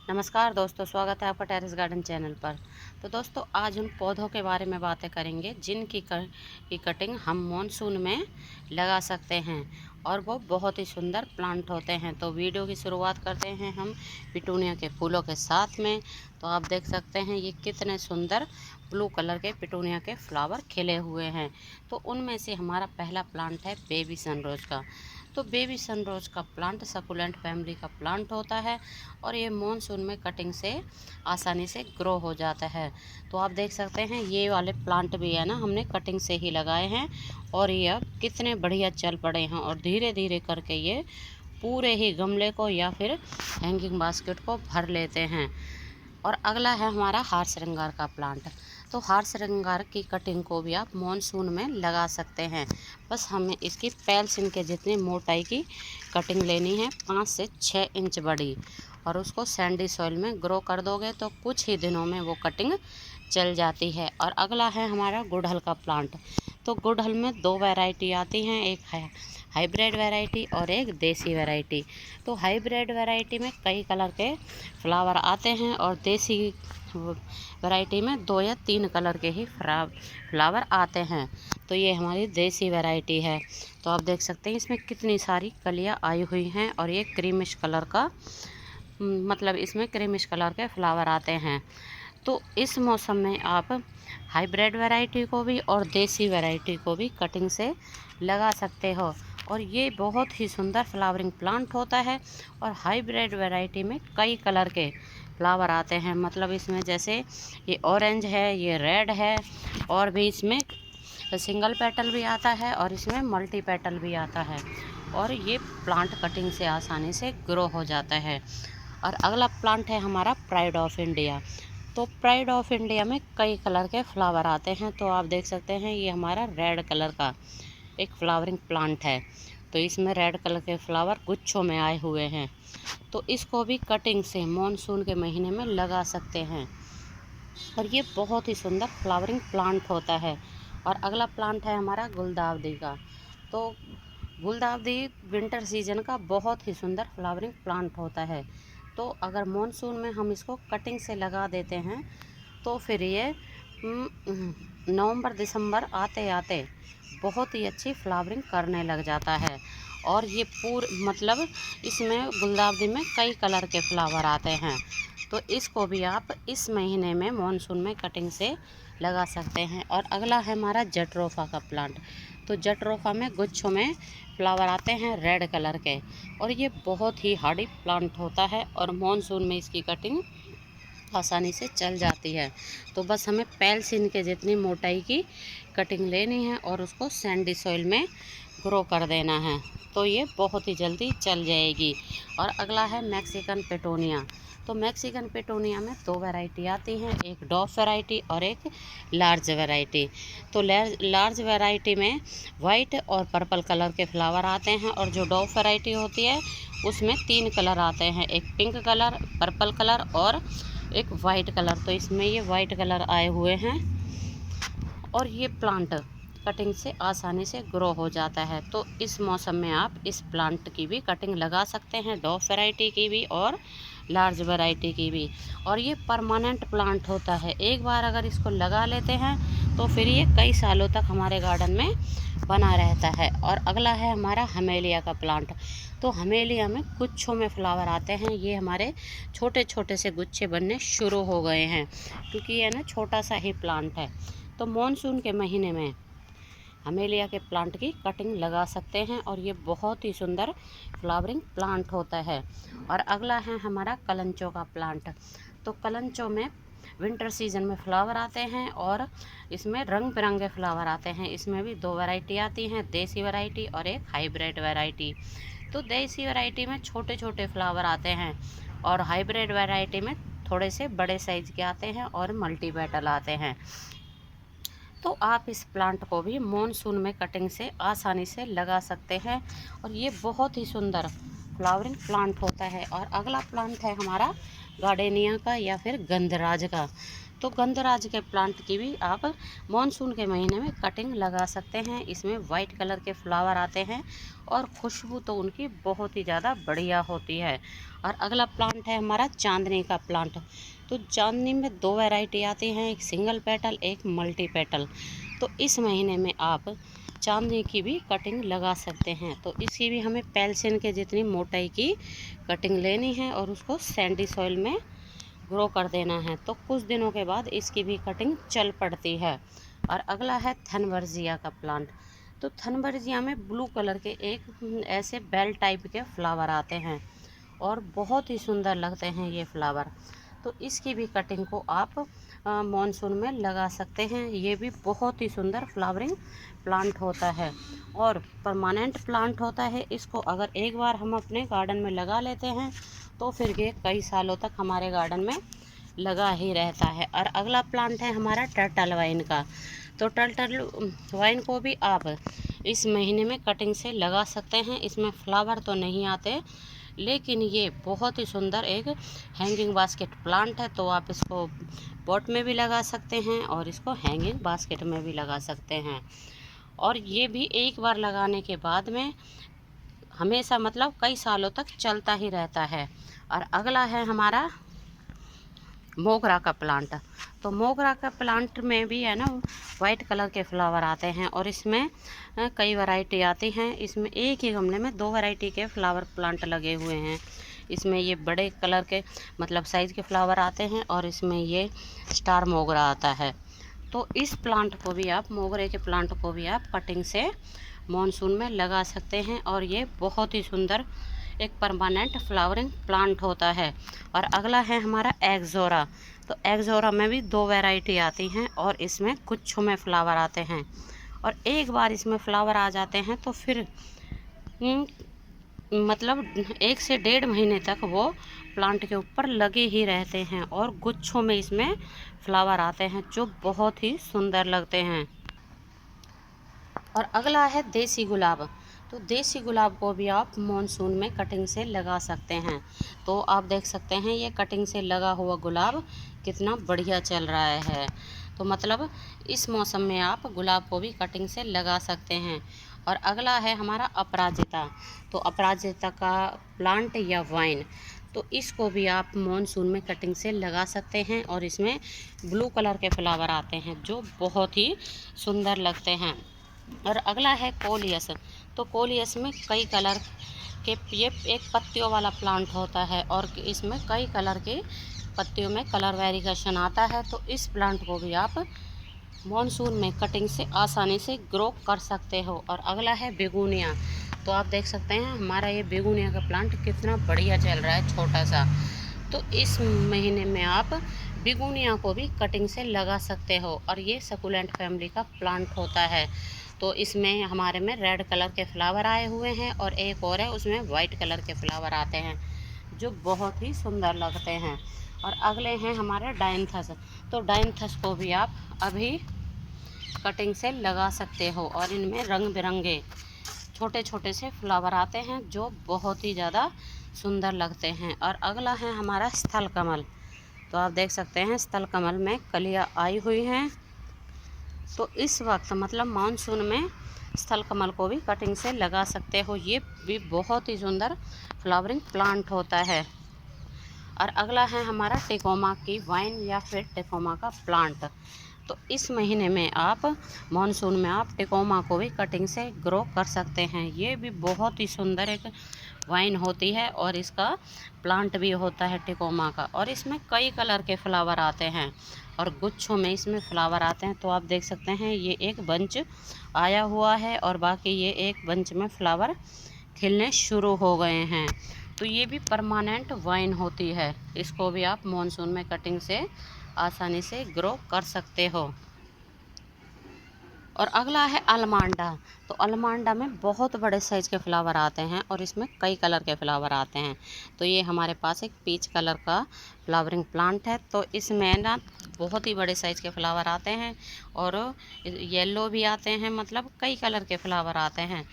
नमस्कार दोस्तों, स्वागत है आपका टेरेस गार्डन चैनल पर। तो दोस्तों, आज उन पौधों के बारे में बातें करेंगे जिनकी की कटिंग हम मॉनसून में लगा सकते हैं और वो बहुत ही सुंदर प्लांट होते हैं। तो वीडियो की शुरुआत करते हैं हम पिटूनिया के फूलों के साथ में। तो आप देख सकते हैं ये कितने सुंदर ब्लू कलर के पिटूनिया के फ्लावर खिले हुए हैं। तो उनमें से हमारा पहला प्लांट है बेबी सनरोज का। तो बेबी सनरोज का प्लांट सकुलेंट फैमिली का प्लांट होता है और ये मॉनसून में कटिंग से आसानी से ग्रो हो जाता है। तो आप देख सकते हैं ये वाले प्लांट भी है ना, हमने कटिंग से ही लगाए हैं और ये अब कितने बढ़िया चल पड़े हैं और धीरे धीरे करके ये पूरे ही गमले को या फिर हैंगिंग बास्केट को भर लेते हैं। और अगला है हमारा हार श्रृंगार का प्लांट। तो हार श्रृंगार की कटिंग को भी आप मॉनसून में लगा सकते हैं। बस हमें इसकी पेल्सिन के जितनी मोटाई की कटिंग लेनी है, 5 से 6 इंच बड़ी, और उसको सैंडी सॉइल में ग्रो कर दोगे तो कुछ ही दिनों में वो कटिंग चल जाती है। और अगला है हमारा गुड़हल का प्लांट। तो गुड़हल में 2 वैरायटी आती हैं, एक है हाइब्रिड वैरायटी और एक देसी वैरायटी। तो हाइब्रिड वैरायटी में कई कलर के फ्लावर आते हैं और देसी वैरायटी में 2 या 3 कलर के ही फ्लावर आते हैं। तो ये हमारी देसी वैरायटी है। तो आप देख सकते हैं इसमें कितनी सारी कलियां आई हुई हैं और ये क्रीमिश कलर का मतलब इसमें क्रीमिश कलर के फ्लावर आते हैं। तो इस मौसम में आप हाइब्रिड वैरायटी को भी और देसी वैरायटी को भी कटिंग से लगा सकते हो और ये बहुत ही सुंदर फ्लावरिंग प्लांट होता है। और हाइब्रिड वैरायटी में कई कलर के फ्लावर आते हैं, मतलब इसमें जैसे ये ऑरेंज है, ये रेड है, और भी इसमें सिंगल पेटल भी आता है और इसमें मल्टी पेटल भी आता है। और ये प्लांट कटिंग से आसानी से ग्रो हो जाता है। और अगला प्लांट है हमारा प्राइड ऑफ इंडिया। तो प्राइड ऑफ इंडिया में कई कलर के फ्लावर आते हैं। तो आप देख सकते हैं ये हमारा रेड कलर का एक फ्लावरिंग प्लांट है। तो इसमें रेड कलर के फ्लावर गुच्छों में आए हुए हैं। तो इसको भी कटिंग से मॉनसून के महीने में लगा सकते हैं और ये बहुत ही सुंदर फ्लावरिंग प्लांट होता है। और अगला प्लांट है हमारा गुलदावदी का। तो गुलदावदी विंटर सीजन का बहुत ही सुंदर फ्लावरिंग प्लांट होता है। तो अगर मॉनसून में हम इसको कटिंग से लगा देते हैं तो फिर ये नवंबर दिसंबर आते आते बहुत ही अच्छी फ्लावरिंग करने लग जाता है। और ये मतलब इसमें गुलदावदी में कई कलर के फ्लावर आते हैं। तो इसको भी आप इस महीने में मॉनसून में कटिंग से लगा सकते हैं। और अगला है हमारा जट्रोफा का प्लांट। तो जट्रोफा में गुच्छों में फ्लावर आते हैं रेड कलर के और ये बहुत ही हार्डी प्लांट होता है और मॉनसून में इसकी कटिंग आसानी से चल जाती है। तो बस हमें पेल्सिन के जितनी मोटाई की कटिंग लेनी है और उसको सैंडी सॉइल में ग्रो कर देना है, तो ये बहुत ही जल्दी चल जाएगी। और अगला है मैक्सिकन पेटोनिया। तो मैक्सिकन पेटोनिया में 2 वैरायटी आती हैं, एक डॉफ वैरायटी और एक लार्ज वैरायटी। तो लार्ज वैरायटी में वाइट और पर्पल कलर के फ्लावर आते हैं और जो डॉफ वैरायटी होती है उसमें 3 कलर आते हैं, एक पिंक कलर, पर्पल कलर और एक वाइट कलर। तो इसमें ये वाइट कलर आए हुए हैं और ये प्लांट कटिंग से आसानी से ग्रो हो जाता है। तो इस मौसम में आप इस प्लांट की भी कटिंग लगा सकते हैं, डॉफ वैरायटी की भी और लार्ज वैरायटी की भी। और ये परमानेंट प्लांट होता है, एक बार अगर इसको लगा लेते हैं तो फिर ये कई सालों तक हमारे गार्डन में बना रहता है। और अगला है हमारा हमेलिया का प्लांट। तो हमेलिया में गुच्छों में फ्लावर आते हैं, ये हमारे छोटे छोटे से गुच्छे बनने शुरू हो गए हैं क्योंकि ये ना छोटा सा ही प्लांट है। तो मॉनसून के महीने में हमेलिया के प्लांट की कटिंग लगा सकते हैं और ये बहुत ही सुंदर फ्लावरिंग प्लांट होता है। और अगला है हमारा कलंचो का प्लांट। तो कलंचो में विंटर सीजन में फ्लावर आते हैं और इसमें रंग बिरंगे फ्लावर आते हैं। इसमें भी 2 वैरायटी आती हैं, देसी वैरायटी और एक हाइब्रिड वैरायटी। तो देसी वैरायटी में छोटे छोटे फ्लावर आते हैं और हाइब्रिड वैरायटी में थोड़े से बड़े साइज के आते हैं और मल्टी पेटल आते हैं। तो आप इस प्लांट को भी मॉनसून में कटिंग से आसानी से लगा सकते हैं और ये बहुत ही सुंदर फ्लावरिंग प्लांट होता है। और अगला प्लांट है हमारा गार्डेनिया का या फिर गंधराज का। तो गंधराज के प्लांट की भी आप मॉनसून के महीने में कटिंग लगा सकते हैं। इसमें वाइट कलर के फ्लावर आते हैं और खुशबू तो उनकी बहुत ही ज़्यादा बढ़िया होती है। और अगला प्लांट है हमारा चांदनी का प्लांट। तो चांदनी में 2 वैरायटी आती हैं, एक सिंगल पेटल, एक मल्टी पेटल। तो इस महीने में आप चांदनी की भी कटिंग लगा सकते हैं। तो इसकी भी हमें पेल्सिन के जितनी मोटाई की कटिंग लेनी है और उसको सैंडी सॉइल में ग्रो कर देना है। तो कुछ दिनों के बाद इसकी भी कटिंग चल पड़ती है। और अगला है थनवर्जिया का प्लांट। तो थनवर्जिया में ब्लू कलर के एक ऐसे बेल टाइप के फ्लावर आते हैं और बहुत ही सुंदर लगते हैं ये फ्लावर। तो इसकी भी कटिंग को आप मॉनसून में लगा सकते हैं। ये भी बहुत ही सुंदर फ्लावरिंग प्लांट होता है और परमानेंट प्लांट होता है। इसको अगर एक बार हम अपने गार्डन में लगा लेते हैं तो फिर ये कई सालों तक हमारे गार्डन में लगा ही रहता है। और अगला प्लांट है हमारा टर्टल वाइन का। तो टर्टल वाइन को भी आप इस महीने में कटिंग से लगा सकते हैं। इसमें फ्लावर तो नहीं आते, लेकिन ये बहुत ही सुंदर एक हैंगिंग बास्केट प्लांट है। तो आप इसको पॉट में भी लगा सकते हैं और इसको हैंगिंग बास्केट में भी लगा सकते हैं। और ये भी एक बार लगाने के बाद में हमेशा मतलब कई सालों तक चलता ही रहता है। और अगला है हमारा मोगरा का प्लांट। तो मोगरा का प्लांट में भी है ना वाइट कलर के फ्लावर आते हैं और इसमें कई वैरायटी आती हैं। इसमें एक ही गमले में 2 वैरायटी के फ्लावर प्लांट लगे हुए हैं। इसमें ये बड़े कलर के मतलब साइज़ के फ्लावर आते हैं और इसमें ये स्टार मोगरा आता है। तो इस प्लांट को भी आप मोगरे के प्लांट को भी आप कटिंग से मॉनसून में लगा सकते हैं और ये बहुत ही सुंदर एक परमानेंट फ्लावरिंग प्लांट होता है। और अगला है हमारा एक्सोरा। तो एक्सोरा में भी 2 वैरायटी आती हैं और इसमें गुच्छों में फ्लावर आते हैं और एक बार इसमें फ्लावर आ जाते हैं तो फिर मतलब 1 से 1.5 महीने तक वो प्लांट के ऊपर लगे ही रहते हैं और गुच्छों में इसमें फ्लावर आते हैं जो बहुत ही सुंदर लगते हैं। और अगला है देसी गुलाब। तो देसी गुलाब को भी आप मॉनसून में कटिंग से लगा सकते हैं। तो आप देख सकते हैं ये कटिंग से लगा हुआ गुलाब कितना बढ़िया चल रहा है। तो मतलब इस मौसम में आप गुलाब को भी कटिंग से लगा सकते हैं। और अगला है हमारा अपराजिता। तो अपराजिता का प्लांट या वाइन, तो इसको भी आप मॉनसून में कटिंग से लगा सकते हैं और इसमें ब्लू कलर के फ्लावर आते हैं जो बहुत ही सुंदर लगते हैं। और अगला है कोलियस। तो कोलियस में कई कलर के ये एक पत्तियों वाला प्लांट होता है और इसमें कई कलर के पत्तियों में कलर वेरिएशन आता है। तो इस प्लांट को भी आप मॉनसून में कटिंग से आसानी से ग्रो कर सकते हो। और अगला है बेगुनिया। तो आप देख सकते हैं हमारा ये बेगुनिया का प्लांट कितना बढ़िया चल रहा है, छोटा सा। तो इस महीने में आप बेगुनिया को भी कटिंग से लगा सकते हो और ये सकुलेंट फैमिली का प्लांट होता है। तो इसमें हमारे में रेड कलर के फ्लावर आए हुए हैं और एक और है उसमें वाइट कलर के फ्लावर आते हैं जो बहुत ही सुंदर लगते हैं। और अगले हैं हमारे डायंथस। तो डायंथस को भी आप अभी कटिंग से लगा सकते हो और इनमें रंग बिरंगे छोटे छोटे से फ्लावर आते हैं जो बहुत ही ज़्यादा सुंदर लगते हैं। और अगला है हमारा स्थल कमल। तो आप देख सकते हैं स्थल कमल में कलियाँ आई हुई हैं। तो इस वक्त मतलब मानसून में स्थल कमल को भी कटिंग से लगा सकते हो। ये भी बहुत ही सुंदर फ्लावरिंग प्लांट होता है। और अगला है हमारा टिकोमा की वाइन या फिर टिकोमा का प्लांट। तो इस महीने में आप मानसून में आप टिकोमा को भी कटिंग से ग्रो कर सकते हैं। ये भी बहुत ही सुंदर एक वाइन होती है और इसका प्लांट भी होता है टिकोमा का और इसमें कई कलर के फ्लावर आते हैं और गुच्छों में इसमें फ्लावर आते हैं। तो आप देख सकते हैं ये एक बंच आया हुआ है और बाकी ये एक बंच में फ्लावर खिलने शुरू हो गए हैं। तो ये भी परमानेंट वाइन होती है। इसको भी आप मॉनसून में कटिंग से आसानी से ग्रो कर सकते हो। और अगला है अलमांडा। तो अलमांडा में बहुत बड़े साइज़ के फ्लावर आते हैं और इसमें कई कलर के फ्लावर आते हैं। तो ये हमारे पास एक पीच कलर का फ्लावरिंग प्लांट है। तो इसमें ना बहुत ही बड़े साइज़ के फ्लावर आते हैं और येलो भी आते हैं, मतलब कई कलर के फ्लावर आते हैं।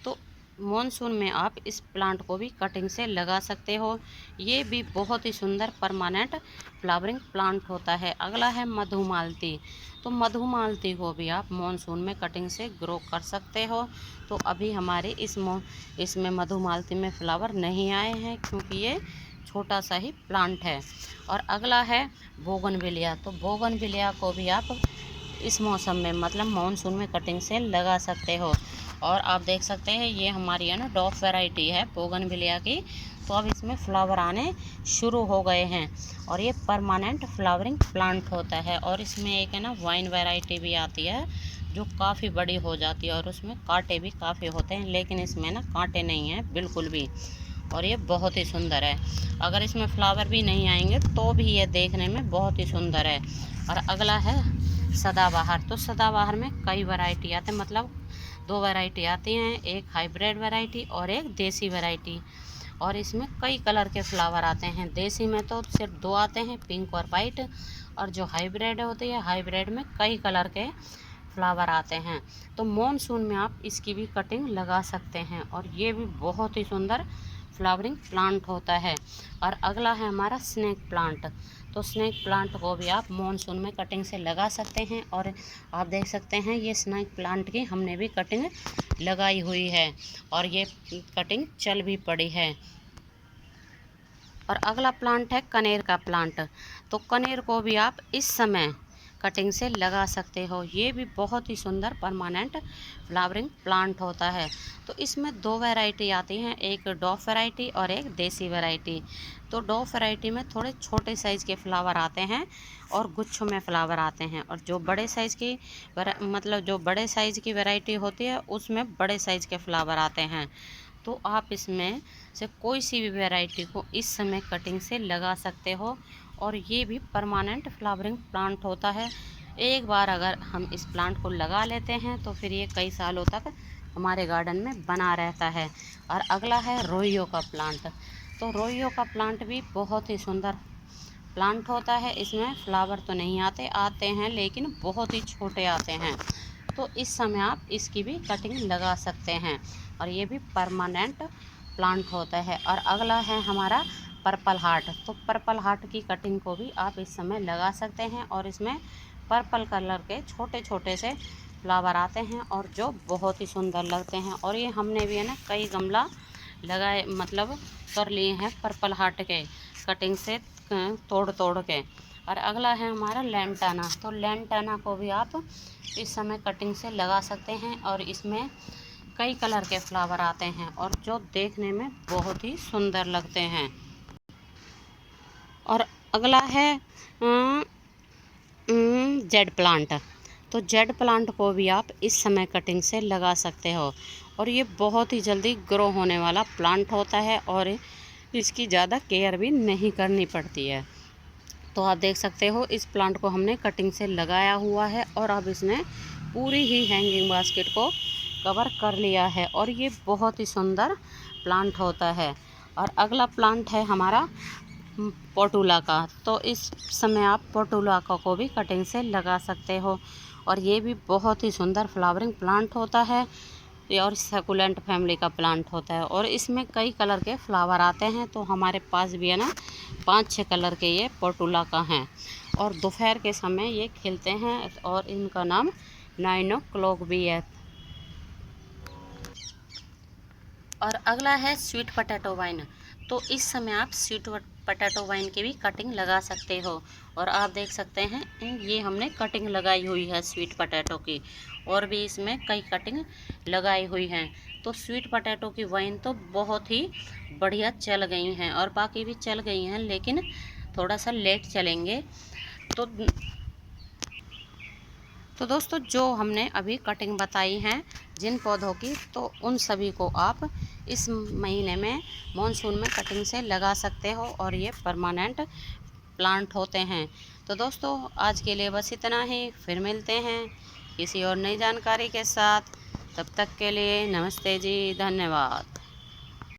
तो मॉनसून में आप इस प्लांट को भी कटिंग से लगा सकते हो। ये भी बहुत ही सुंदर परमानेंट फ्लावरिंग प्लांट होता है। अगला है मधुमालती। तो मधुमालती को भी आप मॉनसून में कटिंग से ग्रो कर सकते हो। तो अभी हमारे इसमें मधुमालती में फ्लावर नहीं आए हैं क्योंकि ये छोटा सा ही प्लांट है। और अगला है बोगनविलिया। तो बोगनविलिया को भी आप इस मौसम में मतलब मॉनसून में कटिंग से लगा सकते हो। और आप देख सकते हैं ये हमारी है ना डॉफ वैरायटी है बोगनविलिया की। तो अब इसमें फ्लावर आने शुरू हो गए हैं और ये परमानेंट फ्लावरिंग प्लांट होता है। और इसमें एक है ना वाइन वैरायटी भी आती है जो काफ़ी बड़ी हो जाती है और उसमें कांटे भी काफ़ी होते हैं, लेकिन इसमें ना कांटे नहीं हैं बिल्कुल भी। और ये बहुत ही सुंदर है। अगर इसमें फ्लावर भी नहीं आएंगे तो भी ये देखने में बहुत ही सुंदर है। और अगला है सदाबहार। तो सदाबहार में कई वैरायटी आते हैं, मतलब 2 वैरायटी आती हैं, एक हाइब्रिड वैरायटी और एक देसी वैरायटी। और इसमें कई कलर के फ्लावर आते हैं। देसी में तो सिर्फ 2 आते हैं, पिंक और वाइट। और जो हाइब्रिड होती है, हाइब्रिड में कई कलर के फ्लावर आते हैं। तो मॉनसून में आप इसकी भी कटिंग लगा सकते हैं और ये भी बहुत ही सुंदर फ्लावरिंग प्लांट होता है। और अगला है हमारा स्नेक प्लांट। तो स्नेक प्लांट को भी आप मॉनसून में कटिंग से लगा सकते हैं। और आप देख सकते हैं ये स्नेक प्लांट की हमने भी कटिंग लगाई हुई है और ये कटिंग चल भी पड़ी है। और अगला प्लांट है कनेर का प्लांट। तो कनेर को भी आप इस समय कटिंग से लगा सकते हो। ये भी बहुत ही सुंदर परमानेंट फ्लावरिंग प्लांट होता है। तो इसमें 2 वैरायटी आती हैं, एक डॉफ वैरायटी और एक देसी वैरायटी। तो डॉफ वैरायटी में थोड़े छोटे साइज़ के फ्लावर आते हैं और गुच्छों में फ्लावर आते हैं। और जो बड़े साइज़ की जो बड़े साइज़ की वैरायटी होती है उसमें बड़े साइज़ के फ्लावर आते हैं। तो आप इसमें से कोई सी भी वैरायटी को इस समय कटिंग से लगा सकते हो। और ये भी परमानेंट फ्लावरिंग प्लांट होता है। एक बार अगर हम इस प्लांट को लगा लेते हैं तो फिर ये कई सालों तक हमारे गार्डन में बना रहता है। और अगला है रोइयो का प्लांट। तो रोइयो का प्लांट भी बहुत ही सुंदर प्लांट होता है। इसमें फ्लावर तो नहीं आते हैं लेकिन बहुत ही छोटे आते हैं। तो इस समय आप इसकी भी कटिंग लगा सकते हैं और ये भी परमानेंट प्लांट होता है। और अगला है हमारा पर्पल हार्ट। तो पर्पल हार्ट की कटिंग को भी आप इस समय लगा सकते हैं और इसमें पर्पल कलर के छोटे छोटे से फ्लावर आते हैं और जो बहुत ही सुंदर लगते हैं। और ये हमने भी है ना कई गमला लगाए मतलब कर लिए हैं पर्पल हार्ट के कटिंग से तोड़ तोड़ के। और अगला है हमारा लेंटाना। तो लेंटाना को भी आप इस समय कटिंग से लगा सकते हैं और इसमें कई कलर के फ्लावर आते हैं और जो देखने में बहुत ही सुंदर लगते हैं। और अगला है जेड प्लांट। तो जेड प्लांट को भी आप इस समय कटिंग से लगा सकते हो और ये बहुत ही जल्दी ग्रो होने वाला प्लांट होता है और इसकी ज़्यादा केयर भी नहीं करनी पड़ती है। तो आप देख सकते हो इस प्लांट को हमने कटिंग से लगाया हुआ है और अब इसने पूरी ही हैंगिंग बास्केट को कवर कर लिया है और ये बहुत ही सुंदर प्लांट होता है। और अगला प्लांट है हमारा पोटुला का। तो इस समय आप पोटुला को भी कटिंग से लगा सकते हो और ये भी बहुत ही सुंदर फ्लावरिंग प्लांट होता है और सकुलेंट फैमिली का प्लांट होता है और इसमें कई कलर के फ्लावर आते हैं। तो हमारे पास भी है ना 5-6 कलर के ये पोटुला का हैं और दोपहर के समय ये खिलते हैं और इनका नाम 9 o'clock भी है। और अगला है स्वीट पोटैटो वाइन। तो इस समय आप स्वीट पोटैटो वाइन की भी कटिंग लगा सकते हो और आप देख सकते हैं ये हमने कटिंग लगाई हुई है स्वीट पोटैटो की और भी इसमें कई कटिंग लगाई हुई हैं। तो स्वीट पोटैटो की वाइन तो बहुत ही बढ़िया चल गई हैं और बाकी भी चल गई हैं लेकिन थोड़ा सा लेट चलेंगे। तो दोस्तों जो हमने अभी कटिंग बताई हैं जिन पौधों की, तो उन सभी को आप इस महीने में मॉनसून में कटिंग से लगा सकते हो और ये परमानेंट प्लांट होते हैं। तो दोस्तों आज के लिए बस इतना ही, फिर मिलते हैं किसी और नई जानकारी के साथ। तब तक के लिए नमस्ते जी, धन्यवाद।